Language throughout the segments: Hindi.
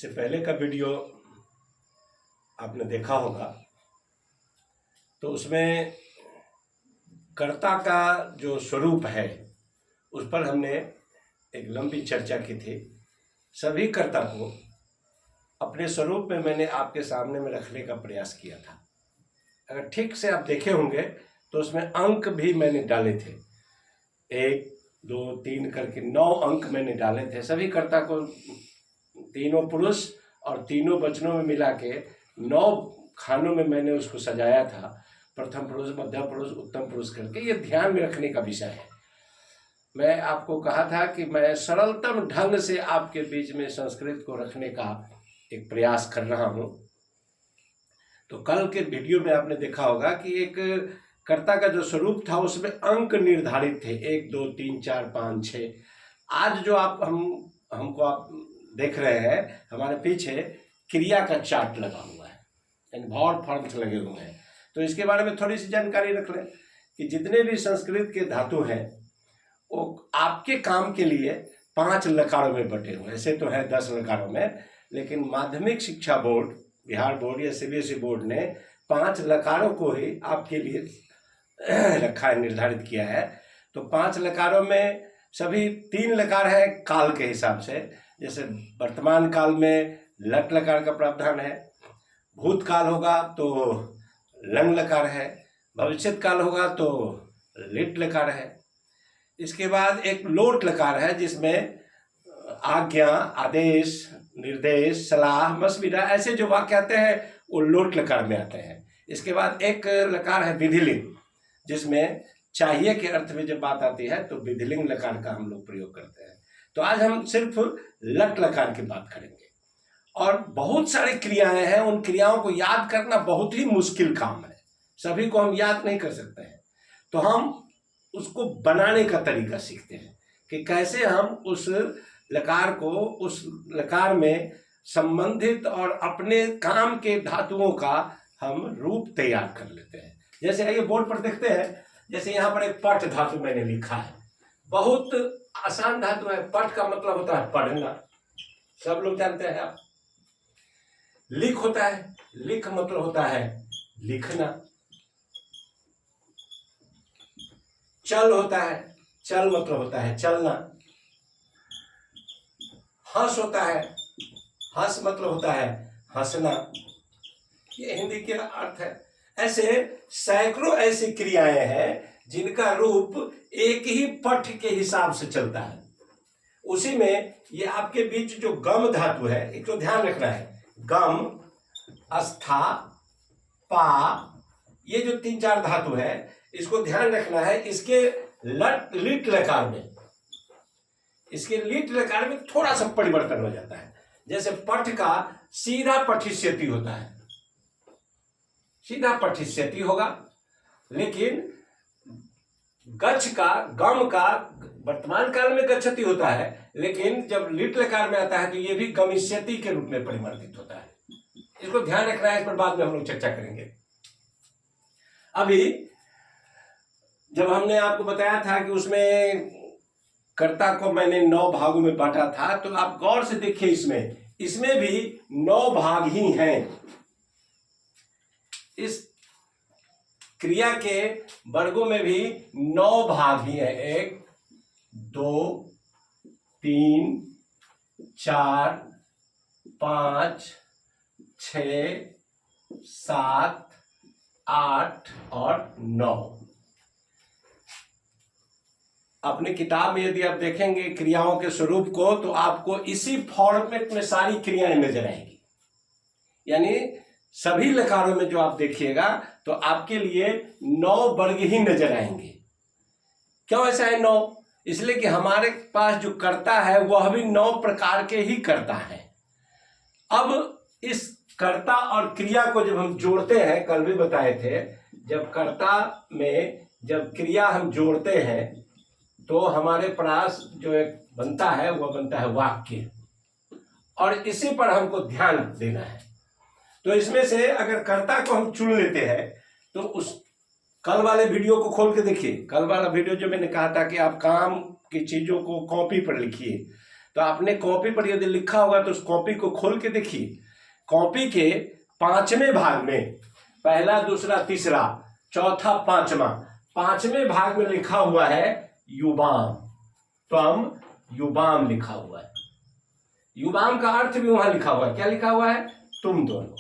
इससे पहले का वीडियो आपने देखा होगा, तो उसमें कर्ता का जो स्वरूप है उस पर हमने एक लंबी चर्चा की थी। सभी कर्ता को अपने स्वरूप में मैंने आपके सामने में रखने का प्रयास किया था। अगर ठीक से आप देखे होंगे तो उसमें अंक भी मैंने डाले थे, 1 2 3 करके 9 अंक मैंने डाले थे। सभी कर्ता को तीनों पुरुष और तीनों वचनों में मिला के 9 खानों में मैंने उसको सजाया था। प्रथम पुरुष, मध्यम पुरुष, उत्तम पुरुष करके। ये ध्यान में रखने का विषय है। मैं आपको कहा था कि मैं सरलतम ढंग से आपके बीच में संस्कृत को रखने का एक प्रयास कर रहा हूँ। तो कल के वीडियो में आपने देखा होगा कि एक कर्ता का जो स्वरूप था उसमें अंक निर्धारित थे, 1 2 3 4 5 6। आज जो हमको आप देख रहे हैं, हमारे पीछे क्रिया का चार्ट लगा हुआ है, यानी वर्ब फॉर्म्स लगे हुए हैं। तो इसके बारे में थोड़ी सी जानकारी रख लें कि जितने भी संस्कृत के धातु हैं वो आपके काम के लिए 5 लकारों में बटे हुए हैं। ऐसे तो है 10 लकारों में, लेकिन माध्यमिक शिक्षा बोर्ड, बिहार बोर्ड या सीबीएसई बोर्ड ने 5 लकारों को ही आपके लिए रखा है, निर्धारित किया है। तो 5 लकारों में सभी 3 लकार है काल के हिसाब से। जैसे वर्तमान काल में लट लकार का प्रावधान है, भूतकाल होगा तो लंग लकार है, भविष्यत काल होगा तो लिट लकार है। इसके बाद एक लोट लकार है जिसमें आज्ञा, आदेश, निर्देश, सलाह, मशविरा ऐसे जो वाक्य आते हैं वो लोट लकार में आते हैं। इसके बाद एक लकार है विधिलिंग, जिसमें चाहिए के अर्थ में जब बात आती है तो विधिलिंग लकार का हम लोग प्रयोग करते हैं। तो आज हम सिर्फ लट लकार की बात करेंगे। और बहुत सारी क्रियाएं हैं, उन क्रियाओं को याद करना बहुत ही मुश्किल काम है, सभी को हम याद नहीं कर सकते हैं। तो हम उसको बनाने का तरीका सीखते हैं कि कैसे हम उस लकार को उस लकार में संबंधित और अपने काम के धातुओं का हम रूप तैयार कर लेते हैं। जैसे आइए बोर्ड पर देखते हैं, जैसे यहाँ पर एक पठ धातु मैंने लिखा है, बहुत आसान धातु है। पठ का मतलब होता है पढ़ना, सब लोग जानते हैं आप। लिख होता है, लिख मतलब होता है लिखना। चल होता है, चल मतलब होता है चलना। हंस होता है, हंस मतलब होता है हंसना। ये हिंदी के अर्थ है। ऐसे सैकड़ों ऐसी क्रियाएं हैं जिनका रूप एक ही पठ के हिसाब से चलता है। उसी में ये आपके बीच जो गम धातु है, एक तो ध्यान रखना है, गम, अस्था, पा, ये जो 3-4 धातु है इसको ध्यान रखना है। इसके लिट लकार में, इसके लिट लकार में थोड़ा सा परिवर्तन हो जाता है। जैसे पठ का सीधा पठिष्यति होता है, सीधा पठिष्यति होगा, लेकिन गच्छ का, गम का वर्तमान काल में गच्छति होता है, लेकिन जब लिट लकार में आता है तो ये भी गमिष्यति के रूप में परिवर्तित होता है। इसको ध्यान रखना है, इस पर बाद में हम लोग चर्चा करेंगे। अभी जब हमने आपको बताया था कि उसमें कर्ता को मैंने 9 भागों में बांटा था, तो आप गौर से देखिए, इसमें भी 9 भाग ही हैं। इस क्रिया के वर्गों में भी 9 भाग ही हैं। 1 2 3 4 5 6 7 8 और 9। अपनी किताब में यदि आप देखेंगे क्रियाओं के स्वरूप को, तो आपको इसी फॉर्मेट में सारी क्रियाएं नजर आएंगी। यानी सभी लकारों में जो आप देखिएगा तो आपके लिए 9 वर्ग ही नजर आएंगे। क्यों ऐसा है 9? इसलिए कि हमारे पास जो कर्ता है वह भी 9 प्रकार के ही कर्ता है। अब इस कर्ता और क्रिया को जब हम जोड़ते हैं, कल भी बताए थे, जब कर्ता में जब क्रिया हम जोड़ते हैं तो हमारे पास जो एक बनता है वह बनता है वाक्य, और इसी पर हमको ध्यान देना है। तो इसमें से अगर कर्ता को हम चुन लेते हैं तो उस कल वाले वीडियो को खोल के देखिए। कल वाला वीडियो जो मैंने कहा था कि आप काम की चीजों को कॉपी पर लिखिए, तो आपने कॉपी पर यदि लिखा होगा तो उस कॉपी को खोल के देखिए। कॉपी के 5वें भाग में, पहला, दूसरा, तीसरा, चौथा, 5वें भाग में लिखा हुआ है युवाम। त्वम युवाम लिखा हुआ है। युवाम का अर्थ भी वहां लिखा हुआ है। क्या लिखा हुआ है? तुम दोनों।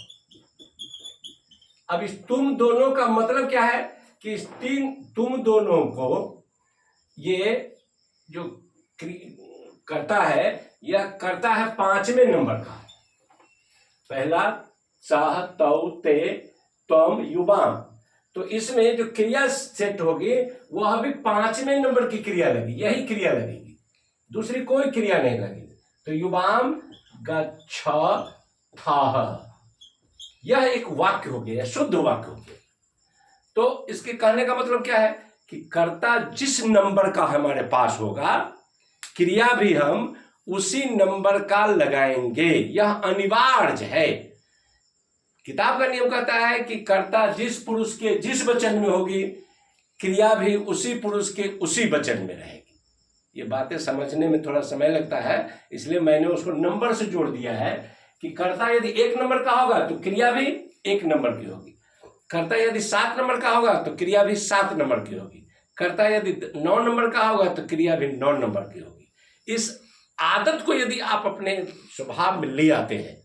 अब इस तुम दोनों का मतलब क्या है कि इस तुम दोनों को ये जो करता है, यह करता है 5वें नंबर का। पहला, सह, तौ, ते, त्वम, युवाम। तो इसमें जो क्रिया सेट होगी वह अभी 5वें नंबर की क्रिया लगेगी, यही क्रिया लगेगी, दूसरी कोई क्रिया नहीं लगेगी। तो युवाम गच्छथः, यह एक वाक्य हो गया, शुद्ध वाक्य हो गया। तो इसके कहने का मतलब क्या है कि कर्ता जिस नंबर का हमारे पास होगा, क्रिया भी हम उसी नंबर का लगाएंगे, यह अनिवार्य है। किताब का नियम कहता है कि कर्ता जिस पुरुष के जिस वचन में होगी, क्रिया भी उसी पुरुष के उसी वचन में रहेगी। ये बातें समझने में थोड़ा समय लगता है, इसलिए मैंने उसको नंबर से जोड़ दिया है कि कर्ता यदि 1 नंबर का होगा तो क्रिया भी 1 नंबर की होगी। कर्ता यदि 7 नंबर का होगा तो क्रिया भी 7 नंबर की होगी। कर्ता यदि 9 नंबर का होगा तो क्रिया भी 9 नंबर की होगी। इस आदत को यदि आप अपने स्वभाव में ले आते हैं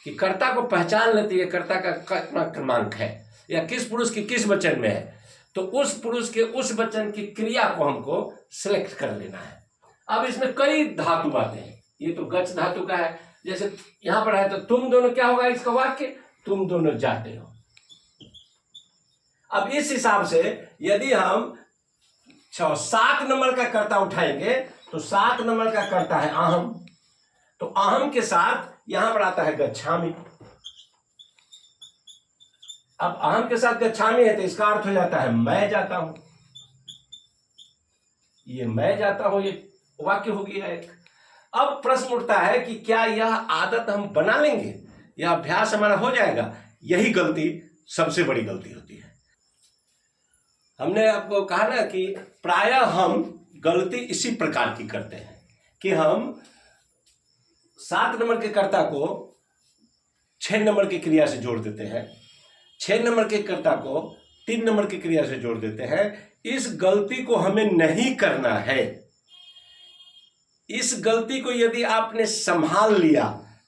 कि कर्ता को पहचान लेती है, कर्ता का कितना क्रमांक है या किस पुरुष की किस वचन में है, तो उस पुरुष के उस वचन की क्रिया को हमको सिलेक्ट कर लेना है। अब इसमें कई धातु आते हैं। ये तो गच्छ धातु का है, जैसे यहां पर है तो तुम दोनों, क्या होगा इसका वाक्य? तुम दोनों जाते हो। अब इस हिसाब से यदि हम 7 नंबर का कर्ता उठाएंगे तो 7 नंबर का कर्ता है अहम, तो अहम के साथ यहां पर आता है गच्छामि। अब अहम के साथ गच्छामि है तो इसका अर्थ हो जाता है मैं जाता हूं। ये मैं जाता हूं, ये वाक्य हो गया एक। अब प्रश्न उठता है कि क्या यह आदत हम बना लेंगे, यह अभ्यास हमारा हो जाएगा? यही गलती सबसे बड़ी गलती होती है। हमने आपको कहा ना कि प्रायः हम गलती इसी प्रकार की करते हैं कि हम 7 नंबर के कर्ता को 6 नंबर की क्रिया से जोड़ देते हैं, 6 नंबर के कर्ता को 3 नंबर की क्रिया से जोड़ देते हैं। इस गलती को हमें नहीं करना है। इस गलती को यदि आपने संभाल लिया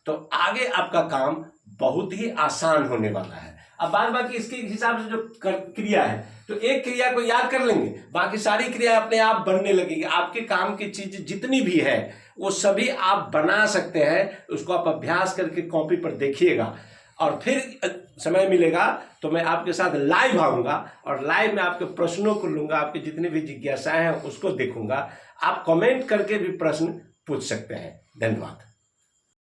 तो आगे आपका काम बहुत ही आसान होने वाला है। अब बाद बाकी इसके हिसाब से जो क्रिया है, तो एक क्रिया को याद कर लेंगे, बाकी सारी क्रिया अपने आप बनने लगेगी। आपके काम की चीज जितनी भी है वो सभी आप बना सकते हैं। उसको आप अभ्यास करके कॉपी पर देखिएगा और फिर समय मिलेगा तो मैं आपके साथ लाइव आऊँगा और लाइव में आपके प्रश्नों को लूँगा, आपकी जितनी भी जिज्ञासाएं हैं उसको देखूंगा। आप कमेंट करके भी प्रश्न पूछ सकते हैं। धन्यवाद।